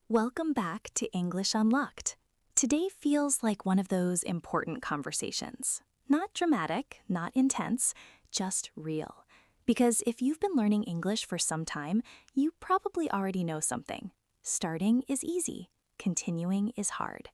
Welcome back to English Unlocked. Today feels like one of those important conversations. Not dramatic, not intense, just real. Because if you've been learning English for some time, you probably already know something. Starting is easy, continuing is hard.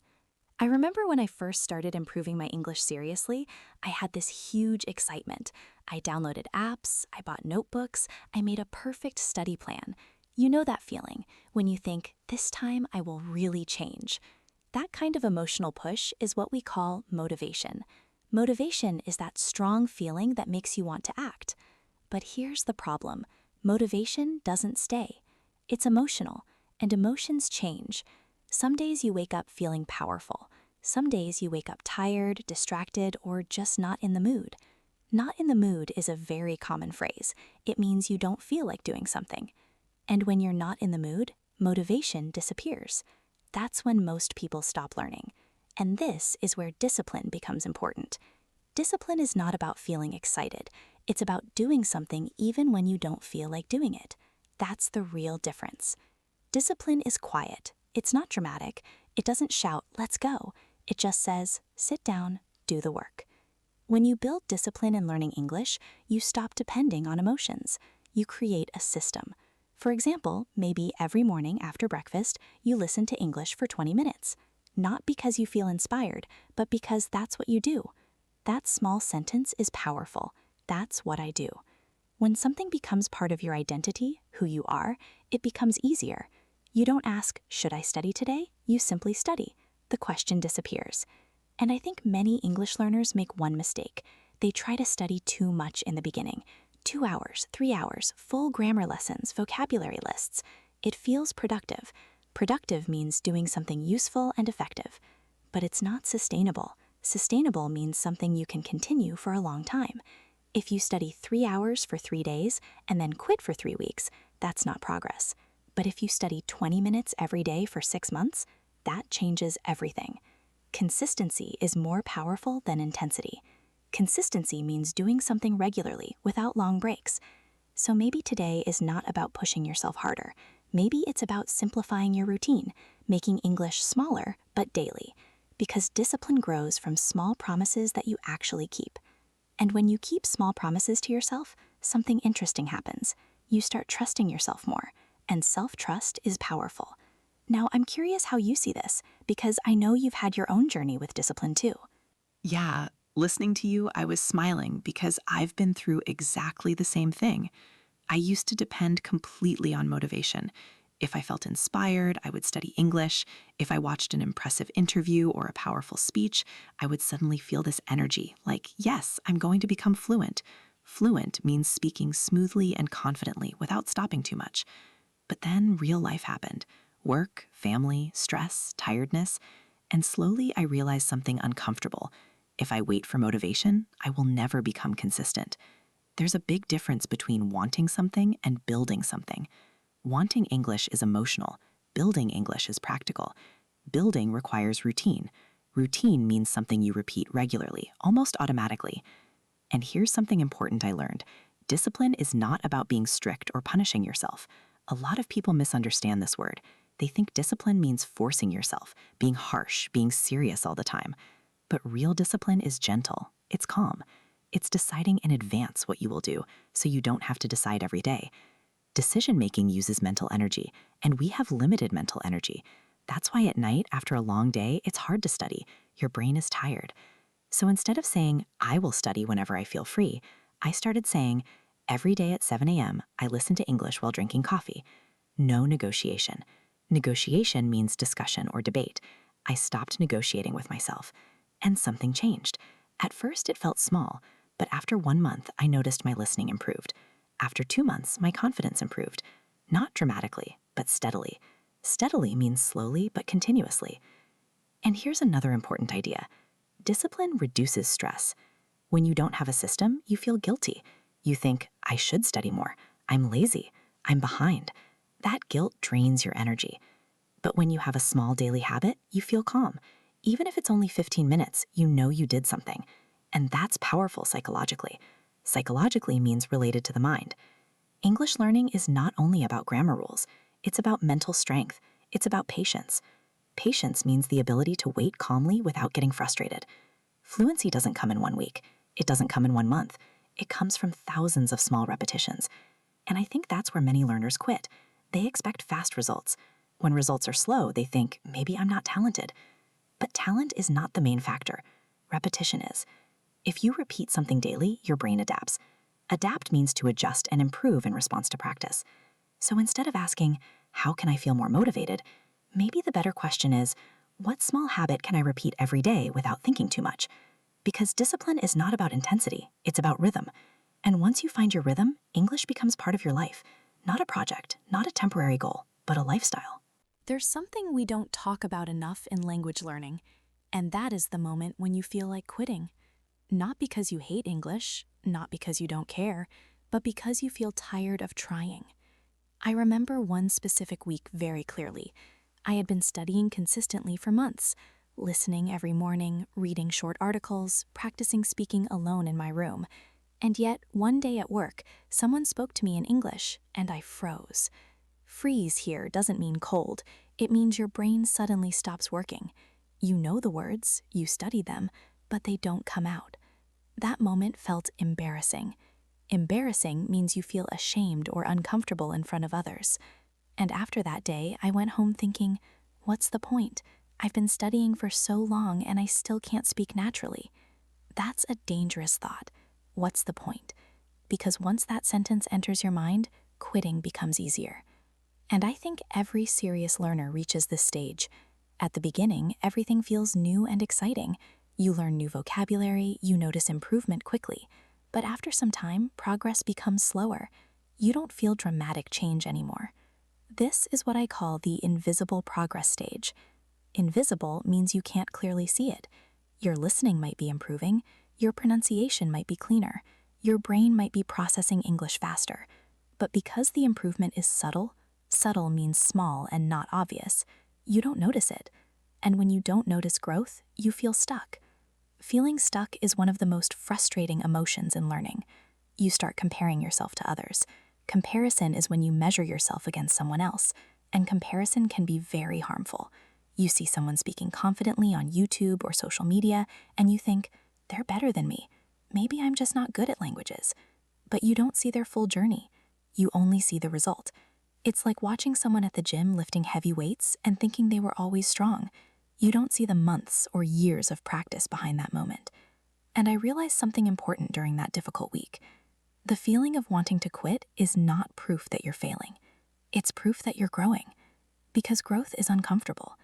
I remember when I first started improving my English seriously, I had this huge excitement. I downloaded apps, I bought notebooks, I made a perfect study plan. You know that feeling when you think, this time I will really change. That kind of emotional push is what we call motivation. Motivation is that strong feeling that makes you want to act. But here's the problem. Motivation doesn't stay. It's emotional, and emotions change. Some days you wake up feeling powerful. Some days you wake up tired, distracted, or just not in the mood. Not in the mood is a very common phrase. It means you don't feel like doing something. And when you're not in the mood, motivation disappears. That's when most people stop learning. And this is where discipline becomes important. Discipline is not about feeling excited. It's about doing something even when you don't feel like doing it. That's the real difference. Discipline is quiet. It's not dramatic. It doesn't shout, let's go. It just says, sit down, do the work. When you build discipline in learning English, you stop depending on emotions. You create a system. For example, maybe every morning after breakfast, you listen to English for 20 minutes. Not because you feel inspired, but because that's what you do. That small sentence is powerful. That's what I do. When something becomes part of your identity, who you are, it becomes easier. You don't ask, should I study today? You simply study. The question disappears. And I think many English learners make one mistake. They try to study too much in the beginning. 2 hours, 3 hours, full grammar lessons, vocabulary lists. It feels productive. Productive means doing something useful and effective. But it's not sustainable. Sustainable means something you can continue for a long time. If you study 3 hours for 3 days and then quit for 3 weeks, that's not progress. But if you study 20 minutes every day for 6 months, that changes everything. Consistency is more powerful than intensity. Consistency means doing something regularly without long breaks. So maybe today is not about pushing yourself harder. Maybe it's about simplifying your routine, making English smaller but daily. Because discipline grows from small promises that you actually keep. And when you keep small promises to yourself, something interesting happens. You start trusting yourself more, and self-trust is powerful. Now, I'm curious how you see this, because I know you've had your own journey with discipline too. Yeah, listening to you, I was smiling because I've been through exactly the same thing. I used to depend completely on motivation. If I felt inspired, I would study English. If I watched an impressive interview or a powerful speech, I would suddenly feel this energy, like, yes, I'm going to become fluent. Fluent means speaking smoothly and confidently without stopping too much. But then real life happened. Work, family, stress, tiredness. And slowly I realized something uncomfortable. If I wait for motivation, I will never become consistent. There's a big difference between wanting something and building something. Wanting English is emotional. Building English is practical. Building requires routine. Routine means something you repeat regularly, almost automatically. And here's something important I learned. Discipline is not about being strict or punishing yourself. A lot of people misunderstand this word. They think discipline means forcing yourself, being harsh, being serious all the time. But real discipline is gentle. It's calm. It's deciding in advance what you will do, so you don't have to decide every day. Decision-making uses mental energy, and we have limited mental energy. That's why at night, after a long day, it's hard to study. Your brain is tired. So instead of saying, I will study whenever I feel free, I started saying, every day at 7 a.m., I listen to English while drinking coffee. No negotiation. Negotiation means discussion or debate. I stopped negotiating with myself. And something changed. At first, it felt small, but after 1 month, I noticed my listening improved. After 2 months, my confidence improved. Not dramatically, but steadily. Steadily means slowly, but continuously. And here's another important idea. Discipline reduces stress. When you don't have a system, you feel guilty. You think, I should study more. I'm lazy. I'm behind. That guilt drains your energy. But when you have a small daily habit, you feel calm. Even if it's only 15 minutes, you know you did something. And that's powerful psychologically. Psychologically means related to the mind. English learning is not only about grammar rules. It's about mental strength. It's about patience. Patience means the ability to wait calmly without getting frustrated. Fluency doesn't come in 1 week. It doesn't come in 1 month. It comes from thousands of small repetitions. And I think that's where many learners quit. They expect fast results. When results are slow, they think, maybe I'm not talented. But talent is not the main factor. Repetition is. If you repeat something daily, your brain adapts. Adapt means to adjust and improve in response to practice. So instead of asking, how can I feel more motivated? Maybe the better question is, what small habit can I repeat every day without thinking too much? Because discipline is not about intensity, it's about rhythm. And once you find your rhythm, English becomes part of your life. Not a project, not a temporary goal, but a lifestyle. There's something we don't talk about enough in language learning, and that is the moment when you feel like quitting. Not because you hate English, not because you don't care, but because you feel tired of trying. I remember one specific week very clearly. I had been studying consistently for months, listening every morning, reading short articles, practicing speaking alone in my room. And yet, one day at work, someone spoke to me in English, and I froze. Freeze here doesn't mean cold. It means your brain suddenly stops working. You know the words, you study them, but they don't come out. That moment felt embarrassing. Embarrassing means you feel ashamed or uncomfortable in front of others. And after that day, I went home thinking, what's the point? I've been studying for so long and I still can't speak naturally. That's a dangerous thought. What's the point? Because once that sentence enters your mind, quitting becomes easier. And I think every serious learner reaches this stage. At the beginning, everything feels new and exciting. You learn new vocabulary, you notice improvement quickly. But after some time, progress becomes slower. You don't feel dramatic change anymore. This is what I call the invisible progress stage. Invisible means you can't clearly see it. Your listening might be improving, your pronunciation might be cleaner, your brain might be processing English faster. But because the improvement is subtle, subtle means small and not obvious, you don't notice it. And when you don't notice growth, you feel stuck. Feeling stuck is one of the most frustrating emotions in learning. You start comparing yourself to others. Comparison is when you measure yourself against someone else, and comparison can be very harmful. You see someone speaking confidently on YouTube or social media, and you think, they're better than me. Maybe I'm just not good at languages. But you don't see their full journey. You only see the result. It's like watching someone at the gym lifting heavy weights and thinking they were always strong. You don't see the months or years of practice behind that moment. And I realized something important during that difficult week. The feeling of wanting to quit is not proof that you're failing. It's proof that you're growing. Because growth is uncomfortable.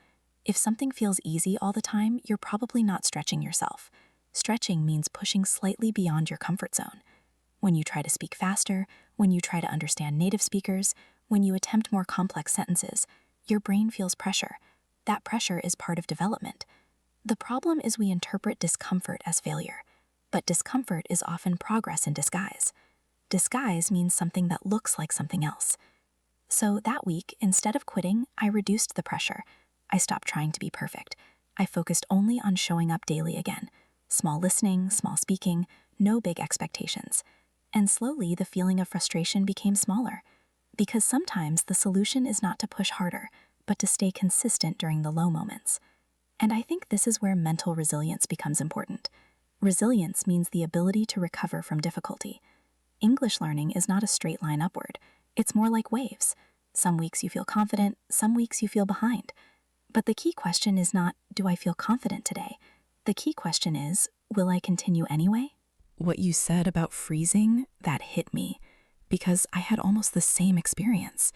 If something feels easy all the time, you're probably not stretching yourself. Stretching means pushing slightly beyond your comfort zone. When you try to speak faster, when you try to understand native speakers, when you attempt more complex sentences, your brain feels pressure. That pressure is part of development. The problem is we interpret discomfort as failure, but discomfort is often progress in disguise. Disguise means something that looks like something else. So that week, instead of quitting, I reduced the pressure. I stopped trying to be perfect. I focused only on showing up daily again. Small listening, small speaking, no big expectations. And slowly, the feeling of frustration became smaller. Because sometimes the solution is not to push harder, but to stay consistent during the low moments. And I think this is where mental resilience becomes important. Resilience means the ability to recover from difficulty. English learning is not a straight line upward. It's more like waves. Some weeks you feel confident, some weeks you feel behind. But the key question is not, do I feel confident today? The key question is, will I continue anyway? What you said about freezing, that hit me, because I had almost the same experience.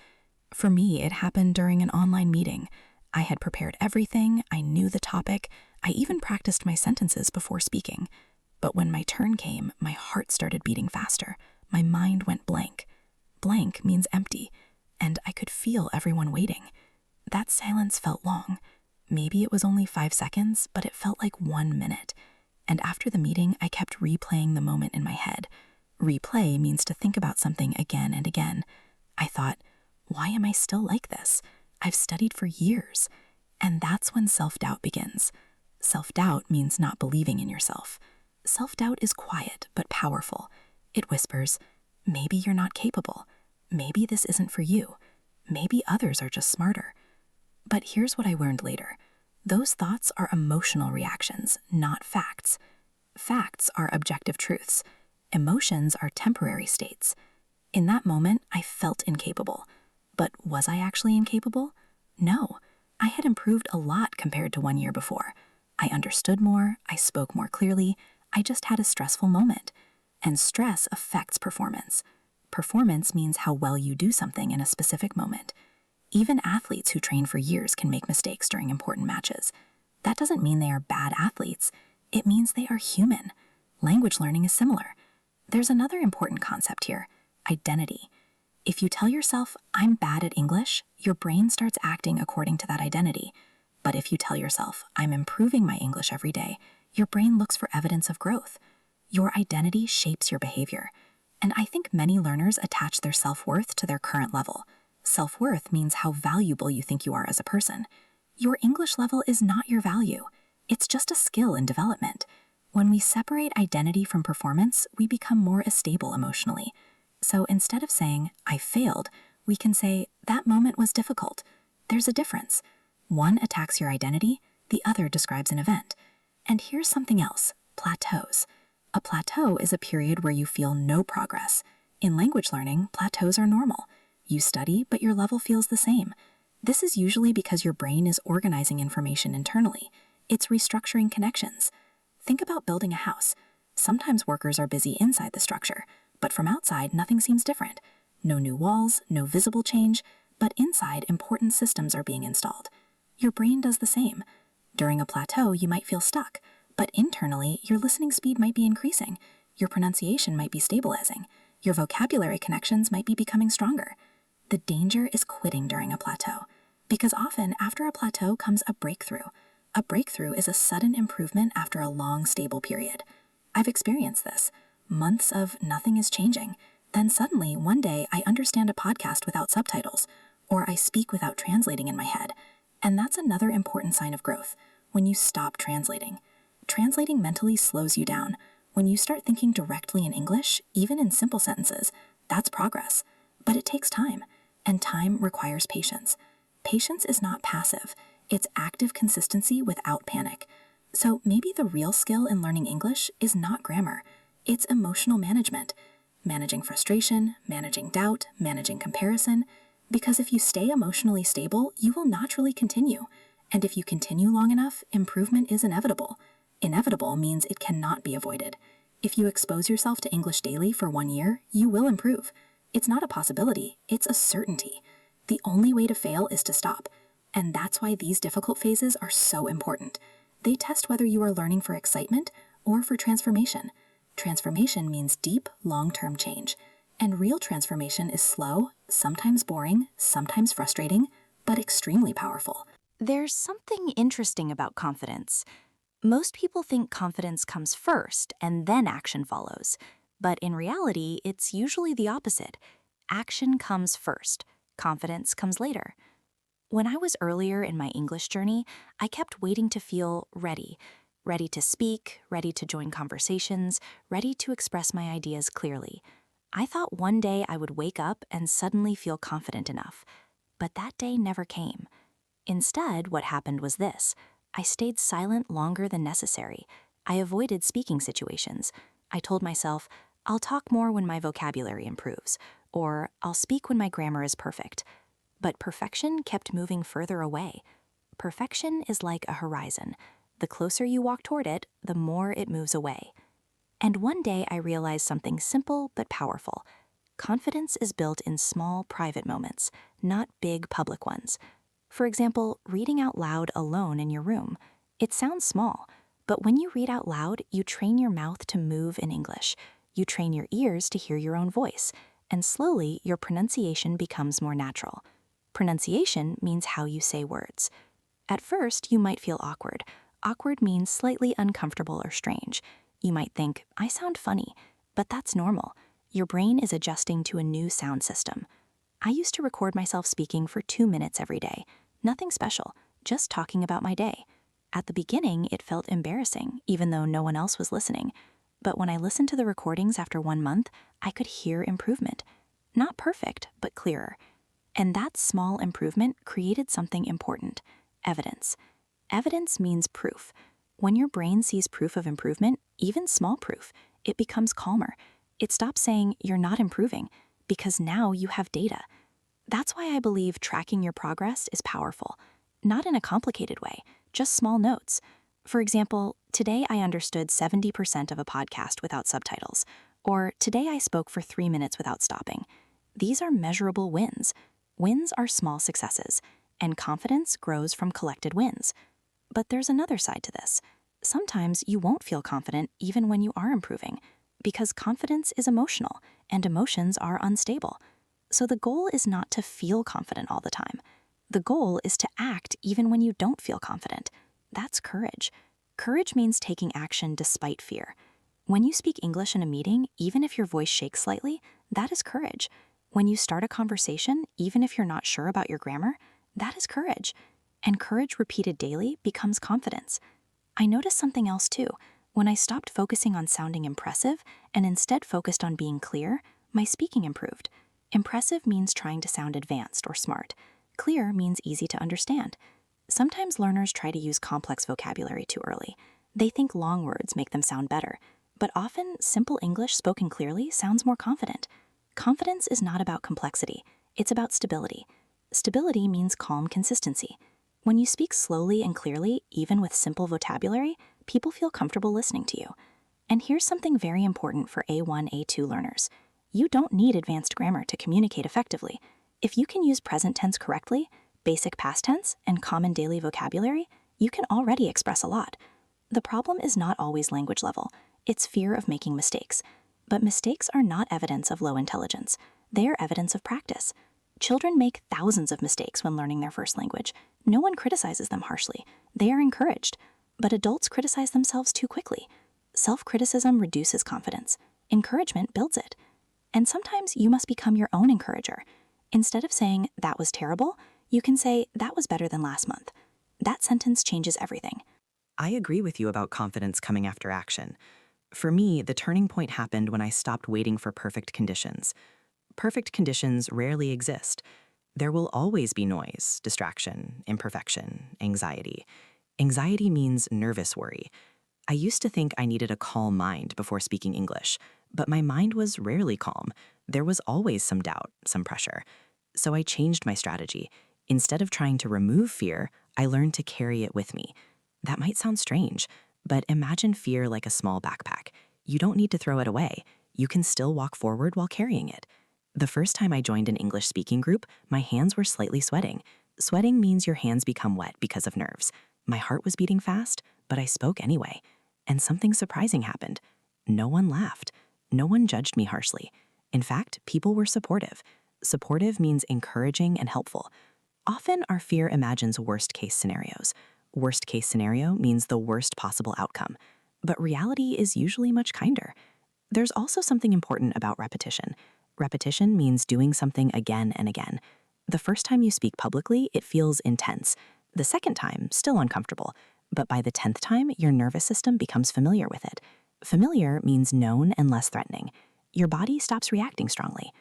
For me, it happened during an online meeting. I had prepared everything, I knew the topic, I even practiced my sentences before speaking. But when my turn came, my heart started beating faster. My mind went blank. Blank means empty, and I could feel everyone waiting. That silence felt long. Maybe it was only 5 seconds, but it felt like 1 minute. And after the meeting, I kept replaying the moment in my head. Replay means to think about something again and again. I thought, why am I still like this? I've studied for years. And that's when self-doubt begins. Self-doubt means not believing in yourself. Self-doubt is quiet but powerful. It whispers, maybe you're not capable. Maybe this isn't for you. Maybe others are just smarter. But here's what I learned later. Those thoughts are emotional reactions, not facts. Facts are objective truths. Emotions are temporary states. In that moment, I felt incapable. But was I actually incapable? No. I had improved a lot compared to 1 year before. I understood more, I spoke more clearly, I just had a stressful moment. And stress affects performance. Performance means how well you do something in a specific moment. Even athletes who train for years can make mistakes during important matches. That doesn't mean they are bad athletes. It means they are human. Language learning is similar. There's another important concept here: identity. If you tell yourself, I'm bad at English, your brain starts acting according to that identity. But if you tell yourself, I'm improving my English every day, your brain looks for evidence of growth. Your identity shapes your behavior. And I think many learners attach their self-worth to their current level. Self-worth means how valuable you think you are as a person. Your English level is not your value. It's just a skill in development. When we separate identity from performance, we become more stable emotionally. So instead of saying, I failed, we can say, that moment was difficult. There's a difference. One attacks your identity, the other describes an event. And here's something else: plateaus. A plateau is a period where you feel no progress. In language learning, plateaus are normal. You study, but your level feels the same. This is usually because your brain is organizing information internally. It's restructuring connections. Think about building a house. Sometimes workers are busy inside the structure, but from outside, nothing seems different. No new walls, no visible change, but inside, important systems are being installed. Your brain does the same. During a plateau, you might feel stuck, but internally, your listening speed might be increasing. Your pronunciation might be stabilizing. Your vocabulary connections might be becoming stronger. The danger is quitting during a plateau, because often after a plateau comes a breakthrough. A breakthrough is a sudden improvement after a long, stable period. I've experienced this. Months of nothing is changing. Then suddenly, one day, I understand a podcast without subtitles, or I speak without translating in my head. And that's another important sign of growth: when you stop translating. Translating mentally slows you down. When you start thinking directly in English, even in simple sentences, that's progress. But it takes time, and time requires patience. Patience is not passive. It's active consistency without panic. So maybe the real skill in learning English is not grammar. It's emotional management. Managing frustration, managing doubt, managing comparison. Because if you stay emotionally stable, you will naturally continue. And if you continue long enough, improvement is inevitable. Inevitable means it cannot be avoided. If you expose yourself to English daily for 1 year, you will improve. It's not a possibility, it's a certainty. The only way to fail is to stop. And that's why these difficult phases are so important. They test whether you are learning for excitement or for transformation. Transformation means deep, long-term change. And real transformation is slow, sometimes boring, sometimes frustrating, but extremely powerful. There's something interesting about confidence. Most people think confidence comes first and then action follows. But in reality, it's usually the opposite. Action comes first, confidence comes later. When I was earlier in my English journey, I kept waiting to feel ready. Ready to speak, ready to join conversations, ready to express my ideas clearly. I thought one day I would wake up and suddenly feel confident enough. But that day never came. Instead, what happened was this: I stayed silent longer than necessary. I avoided speaking situations. I told myself, I'll talk more when my vocabulary improves, or I'll speak when my grammar is perfect. But perfection kept moving further away. Perfection is like a horizon. The closer you walk toward it, the more it moves away. And one day I realized something simple but powerful. Confidence is built in small, private moments, not big public ones. For example, reading out loud alone in your room. It sounds small, but when you read out loud, you train your mouth to move in English. You train your ears to hear your own voice, and slowly your pronunciation becomes more natural. Pronunciation means how you say words. At first, you might feel awkward. Awkward means slightly uncomfortable or strange. You might think, I sound funny, but that's normal. Your brain is adjusting to a new sound system. I used to record myself speaking for 2 minutes every day. Nothing special, just talking about my day. At the beginning, it felt embarrassing, even though no one else was listening. But when I listened to the recordings after 1 month, I could hear improvement. Not perfect, but clearer. And that small improvement created something important: evidence. Evidence means proof. When your brain sees proof of improvement, even small proof, it becomes calmer. It stops saying you're not improving because now you have data. That's why I believe tracking your progress is powerful. Not in a complicated way, just small notes. For example, today I understood 70% of a podcast without subtitles, or today I spoke for 3 minutes without stopping. These are measurable wins. Wins are small successes, and confidence grows from collected wins. But there's another side to this. Sometimes you won't feel confident even when you are improving, because confidence is emotional, and emotions are unstable. So the goal is not to feel confident all the time. The goal is to act even when you don't feel confident. That's courage. Courage means taking action despite fear. When you speak English in a meeting, even if your voice shakes slightly, that is courage. When you start a conversation, even if you're not sure about your grammar, that is courage. And courage repeated daily becomes confidence. I noticed something else too. When I stopped focusing on sounding impressive and instead focused on being clear, my speaking improved. Impressive means trying to sound advanced or smart. Clear means easy to understand. Sometimes learners try to use complex vocabulary too early. They think long words make them sound better, but often simple English spoken clearly sounds more confident. Confidence is not about complexity, it's about stability. Stability means calm consistency. When you speak slowly and clearly, even with simple vocabulary, people feel comfortable listening to you. And here's something very important for A1, A2 learners. You don't need advanced grammar to communicate effectively. If you can use present tense correctly, basic past tense, and common daily vocabulary, you can already express a lot. The problem is not always language level. It's fear of making mistakes. But mistakes are not evidence of low intelligence. They are evidence of practice. Children make thousands of mistakes when learning their first language. No one criticizes them harshly. They are encouraged. But adults criticize themselves too quickly. Self-criticism reduces confidence. Encouragement builds it. And sometimes you must become your own encourager. Instead of saying, "that was terrible," you can say, "that was better than last month." That sentence changes everything. I agree with you about confidence coming after action. For me, the turning point happened when I stopped waiting for perfect conditions. Perfect conditions rarely exist. There will always be noise, distraction, imperfection, anxiety. Anxiety means nervous worry. I used to think I needed a calm mind before speaking English, but my mind was rarely calm. There was always some doubt, some pressure. So I changed my strategy. Instead of trying to remove fear, I learned to carry it with me. That might sound strange, but imagine fear like a small backpack. You don't need to throw it away. You can still walk forward while carrying it. The first time I joined an English speaking group, my hands were slightly sweating. Sweating means your hands become wet because of nerves. My heart was beating fast, but I spoke anyway. And something surprising happened. No one laughed. No one judged me harshly. In fact, people were supportive. Supportive means encouraging and helpful. Often our fear imagines worst case scenarios. Worst case scenario means the worst possible outcome. But reality is usually much kinder. There's also something important about repetition. Repetition means doing something again and again. The first time you speak publicly, it feels intense. The second time, still uncomfortable. But by the 10th time, your nervous system becomes familiar with it. Familiar means known and less threatening. Your body stops reacting strongly.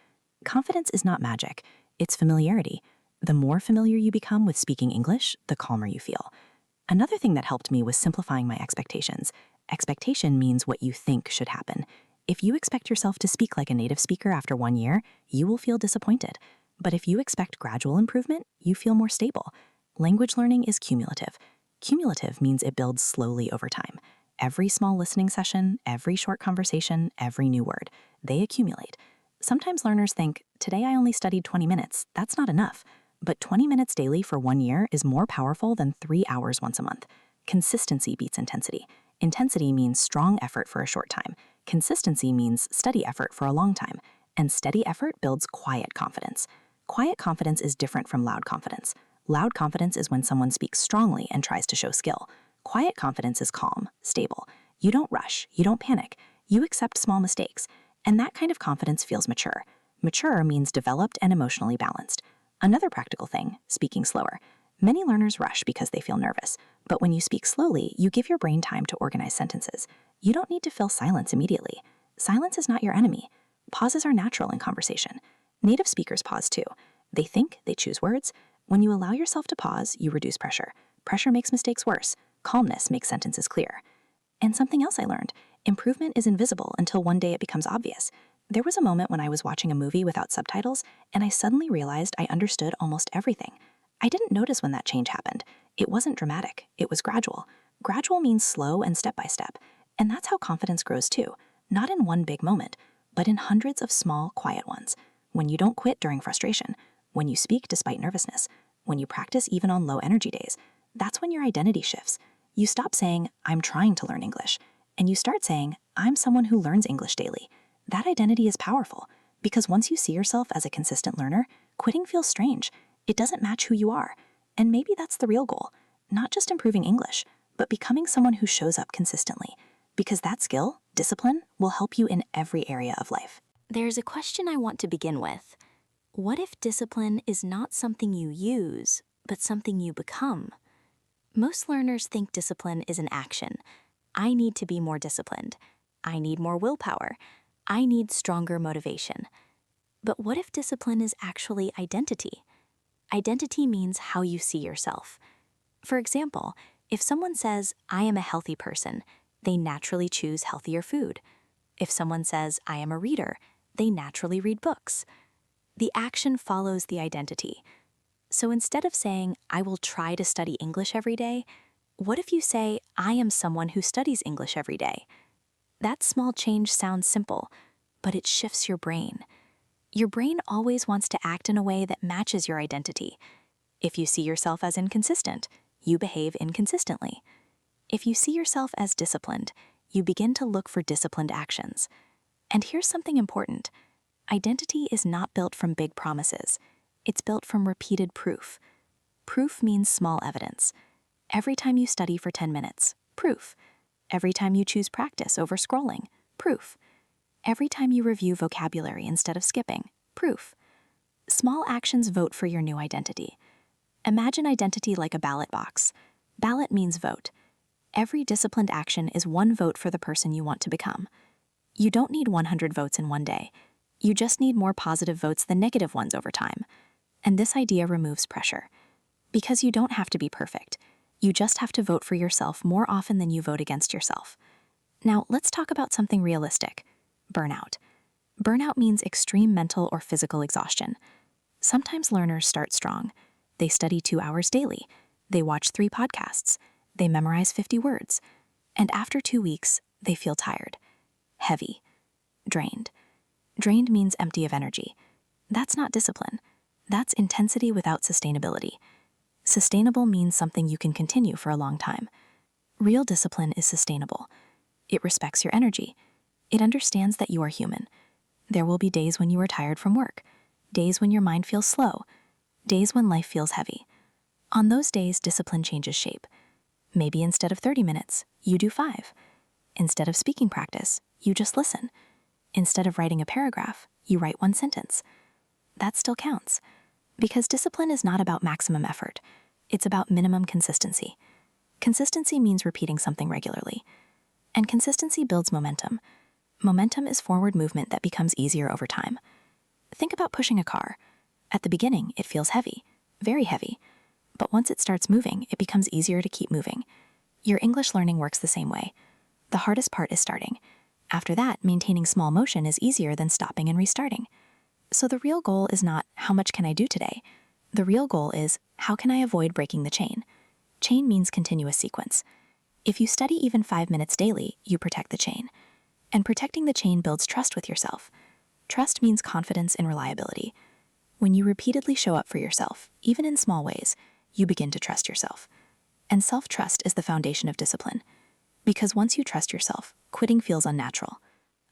Confidence is not magic, it's familiarity. The more familiar you become with speaking English, the calmer you feel. Another thing that helped me was simplifying my expectations. Expectation means what you think should happen. If you expect yourself to speak like a native speaker after 1 year, you will feel disappointed. But if you expect gradual improvement, you feel more stable. Language learning is cumulative. Cumulative means it builds slowly over time. Every small listening session, every short conversation, every new word, they accumulate. Sometimes learners think, today I only studied 20 minutes, that's not enough. But 20 minutes daily for 1 year is more powerful than 3 hours once a month. Consistency beats intensity. Intensity means strong effort for a short time. Consistency means steady effort for a long time. And steady effort builds quiet confidence. Quiet confidence is different from loud confidence. Loud confidence is when someone speaks strongly and tries to show skill. Quiet confidence is calm, stable. You don't rush, you don't panic. You accept small mistakes. And that kind of confidence feels mature. Mature means developed and emotionally balanced. Another practical thing, speaking slower. Many learners rush because they feel nervous, but when you speak slowly, you give your brain time to organize sentences. You don't need to fill silence immediately. Silence is not your enemy. Pauses are natural in conversation. Native speakers pause too. They think, they choose words. When you allow yourself to pause, you reduce pressure. Pressure makes mistakes worse. Calmness makes sentences clear. And something else I learned, improvement is invisible until one day it becomes obvious. There was a moment when I was watching a movie without subtitles, and I suddenly realized I understood almost everything. I didn't notice when that change happened. It wasn't dramatic, it was gradual. Gradual means slow and step by step. And that's how confidence grows too. Not in one big moment, but in hundreds of small, quiet ones. When you don't quit during frustration, when you speak despite nervousness, when you practice even on low energy days, that's when your identity shifts. You stop saying, I'm trying to learn English, and you start saying, I'm someone who learns English daily. That identity is powerful, because once you see yourself as a consistent learner, quitting feels strange. It doesn't match who you are. And maybe that's the real goal, not just improving English, but becoming someone who shows up consistently. Because that skill, discipline, will help you in every area of life. There's a question I want to begin with. What if discipline is not something you use, but something you become? Most learners think discipline is an action. I need to be more disciplined. I need more willpower. I need stronger motivation. But what if discipline is actually identity? Identity means how you see yourself. For example, if someone says, I am a healthy person, they naturally choose healthier food. If someone says, I am a reader, they naturally read books. The action follows the identity. So instead of saying, I will try to study English every day, what if you say, I am someone who studies English every day? That small change sounds simple, but it shifts your brain. Your brain always wants to act in a way that matches your identity. If you see yourself as inconsistent, you behave inconsistently. If you see yourself as disciplined, you begin to look for disciplined actions. And here's something important. Identity is not built from big promises. It's built from repeated proof. Proof means small evidence. Every time you study for 10 minutes, proof. Every time you choose practice over scrolling, proof. Every time you review vocabulary instead of skipping, proof. Small actions vote for your new identity. Imagine identity like a ballot box. Ballot means vote. Every disciplined action is one vote for the person you want to become. You don't need 100 votes in one day. You just need more positive votes than negative ones over time. And this idea removes pressure. Because you don't have to be perfect. You just have to vote for yourself more often than you vote against yourself. Now, let's talk about something realistic. Burnout. Burnout means extreme mental or physical exhaustion. Sometimes learners start strong. They study 2 hours daily. They watch 3 podcasts. They memorize 50 words. And after 2 weeks, they feel tired, heavy, drained. Drained means empty of energy. That's not discipline. That's intensity without sustainability. Sustainable means something you can continue for a long time. Real discipline is sustainable. It respects your energy. It understands that you are human. There will be days when you are tired from work, days when your mind feels slow, days when life feels heavy. On those days, discipline changes shape. Maybe instead of 30 minutes, you do 5. Instead of speaking practice, you just listen. Instead of writing a paragraph, you write 1 sentence. That still counts. Because discipline is not about maximum effort. It's about minimum consistency. Consistency means repeating something regularly. And consistency builds momentum. Momentum is forward movement that becomes easier over time. Think about pushing a car. At the beginning, it feels heavy, very heavy. But once it starts moving, it becomes easier to keep moving. Your English learning works the same way. The hardest part is starting. After that, maintaining small motion is easier than stopping and restarting. So the real goal is not, how much can I do today? The real goal is, how can I avoid breaking the chain? Chain means continuous sequence. If you study even 5 minutes daily, you protect the chain. And protecting the chain builds trust with yourself. Trust means confidence and reliability. When you repeatedly show up for yourself, even in small ways, you begin to trust yourself. And self-trust is the foundation of discipline. Because once you trust yourself, quitting feels unnatural.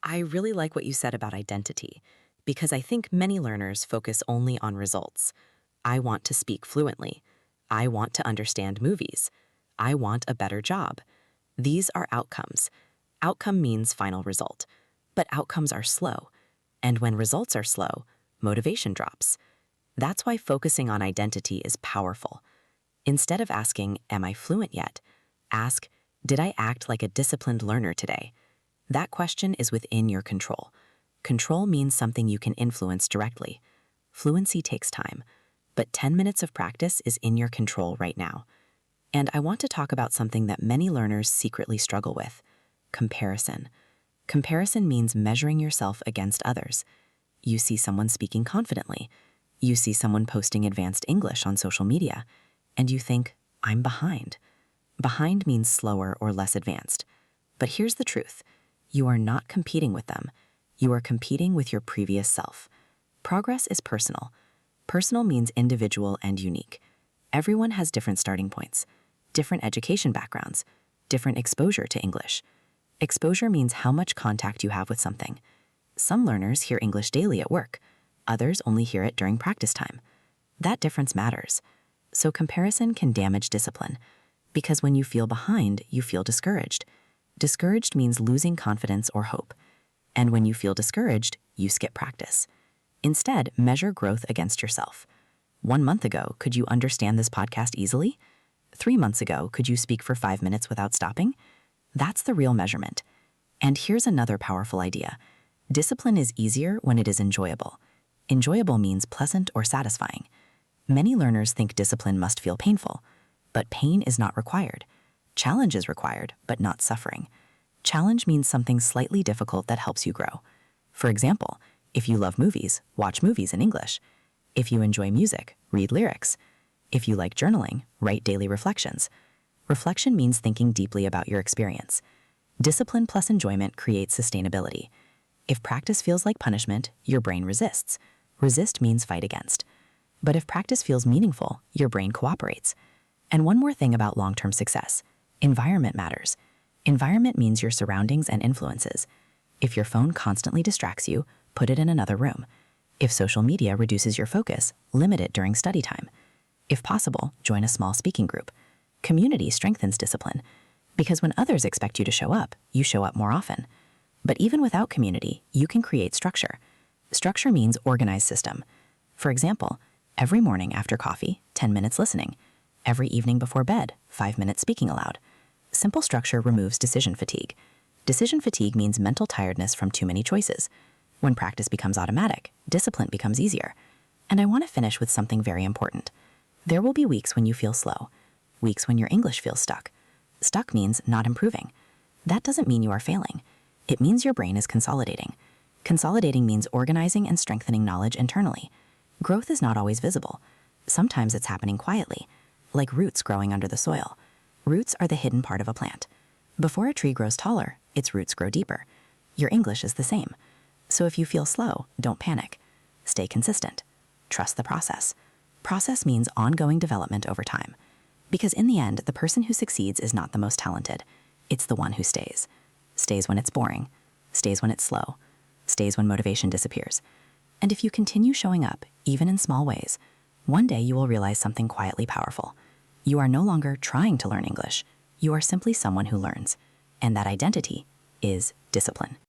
I really like what you said about identity, because I think many learners focus only on results. I want to speak fluently. I want to understand movies. I want a better job. These are outcomes. Outcome means final result. But outcomes are slow. And when results are slow, motivation drops. That's why focusing on identity is powerful. Instead of asking, am I fluent yet? Ask, did I act like a disciplined learner today? That question is within your control. Control means something you can influence directly. Fluency takes time, but 10 minutes of practice is in your control right now. And I want to talk about something that many learners secretly struggle with: comparison. Comparison means measuring yourself against others. You see someone speaking confidently. You see someone posting advanced English on social media, and you think, I'm behind. Behind means slower or less advanced. But here's the truth. You are not competing with them. You are competing with your previous self. Progress is personal. Personal means individual and unique. Everyone has different starting points, different education backgrounds, different exposure to English. Exposure means how much contact you have with something. Some learners hear English daily at work. Others only hear it during practice time. That difference matters. So comparison can damage discipline, because when you feel behind, you feel discouraged. Discouraged means losing confidence or hope. And when you feel discouraged, you skip practice. Instead, measure growth against yourself. 1 month ago, could you understand this podcast easily? 3 months ago, could you speak for 5 minutes without stopping? That's the real measurement. And here's another powerful idea. Discipline is easier when it is enjoyable. Enjoyable means pleasant or satisfying. Many learners think discipline must feel painful, but pain is not required. Challenge is required, but not suffering. Challenge means something slightly difficult that helps you grow. For example, if you love movies, watch movies in English. If you enjoy music, read lyrics. If you like journaling, write daily reflections. Reflection means thinking deeply about your experience. Discipline plus enjoyment creates sustainability. If practice feels like punishment, your brain resists. Resist means fight against. But if practice feels meaningful, your brain cooperates. And one more thing about long-term success. Environment matters. Environment means your surroundings and influences. If your phone constantly distracts you, put it in another room. If social media reduces your focus, limit it during study time. If possible, join a small speaking group. Community strengthens discipline, because when others expect you to show up, you show up more often. But even without community, you can create structure. Structure means organized system. For example, every morning after coffee, 10 minutes listening. Every evening before bed, 5 minutes speaking aloud. Simple structure removes decision fatigue. Decision fatigue means mental tiredness from too many choices. When practice becomes automatic, discipline becomes easier. And I want to finish with something very important. There will be weeks when you feel slow, weeks when your English feels stuck. Stuck means not improving. That doesn't mean you are failing. It means your brain is consolidating. Consolidating means organizing and strengthening knowledge internally. Growth is not always visible. Sometimes it's happening quietly, like roots growing under the soil. Roots are the hidden part of a plant. Before a tree grows taller, its roots grow deeper. Your English is the same. So if you feel slow, don't panic. Stay consistent. Trust the process. Process means ongoing development over time. Because in the end, the person who succeeds is not the most talented. It's the one who stays. Stays when it's boring. Stays when it's slow. Stays when motivation disappears. And if you continue showing up, even in small ways, one day you will realize something quietly powerful. You are no longer trying to learn English. You are simply someone who learns. And that identity is discipline.